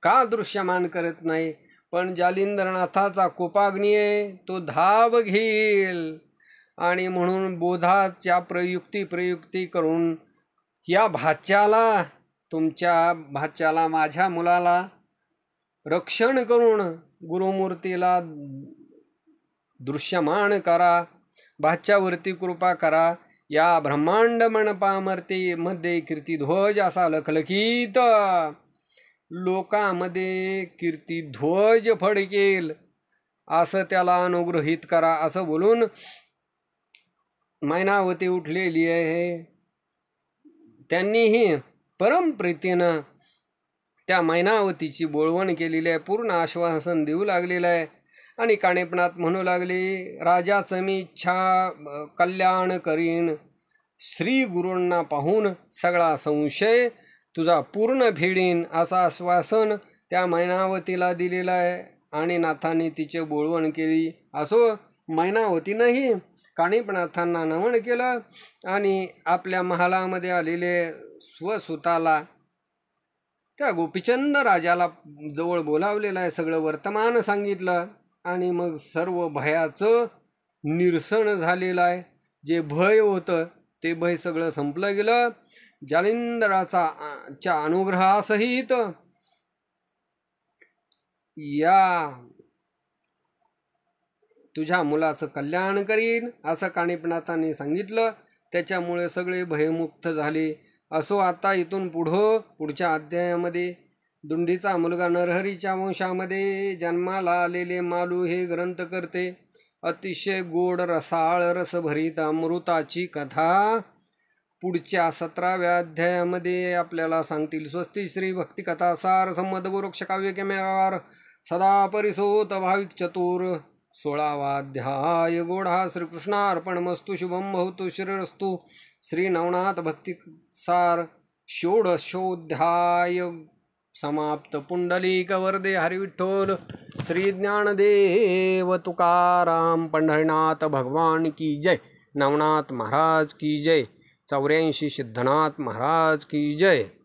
Speaker 1: का दृश्यमान करत नाही, पण जालिंदरनाथाचा कोपाग्नी आहे, तो धाव घेईल. आणि म्हणून बोधाच्या प्रयुक्ती करून या भाच्याला, तुमच्या भाच्याला, माझ्या मुलाला रक्षण करून गुरुमूर्तीला दृश्यमान करा, भाच्यावरती कृपा करा. या ब्रह्मांड मंडपामर्ती मध्ये कीर्तिध्वज असा लखलखीत लोकांमध्ये कीर्तिध्वज फडकेल, असं त्याला अनुग्रहित करा, असं बोलून मैनावती उठलेली आहे. त्यांनीही परमप्रीतीनं त्या मैनावतीची बोळवण केलेली आहे, पूर्ण आश्वासन देऊ लागलेलं आहे. आणि कानिपनाथ म्हणू लागले, राजाचं मी इच्छा कल्याण करीन. श्री गुरूंना पाहून सगळा संशय तुझा पूर्ण फेडीन, असं आश्वासन त्या मैनावतीला दिलेलं आहे. आणि नाथांनी तिचे बोळवण केली. असो मैनावतीनंही कानिपनाथांना नमन केलं आणि आपल्या महालामध्ये आलेले स्वसुताला, त्या गोपीचंद राजाला जवळ बोलावलेलं आहे, सगळं वर्तमान सांगितलं. आणि मग सर्व भयाचं निरसन झालेलं आहे. जे भय होतं ते भय सगळं संपलं गेलं. जालिंदराच्या अनुग्रहासहित या तुझ्या मुलाचं कल्याण करीन, असं कानिपनाथांनी सांगितलं. त्याच्यामुळे सगळे भयमुक्त झाले. असो आता इथून पुढच्या अध्यायामध्ये दुंडीचा मुलगा नरहरीच्या वंशामध्ये जन्माला आलेले मालू हे ग्रंथ करते. अतिशय गोड रसाळ रसभरीत अमृताची कथा पुढच्या 17व्या अध्यायामध्ये आपल्याला सांगतील. स्वस्ती श्री भक्तिकथासार संमत गोरक्ष काव्य केमेवार सदा परिसोत भाविक चतुर. 16वा अध्याय. गोडा श्रीकृष्णार्पणमस्तु. शुभम भवतु. श्रीरस्तु. श्री नवनाथ भक्ती सार. षोडशोध्याय समाप्त. पुंडलिक वरदे हरिविठ्ठल. श्री ज्ञानदेव तुकाराम पंढरीनाथ भगवान की जय. नवनाथ महाराज की जय. 84 सिद्धनाथ महाराज की जय.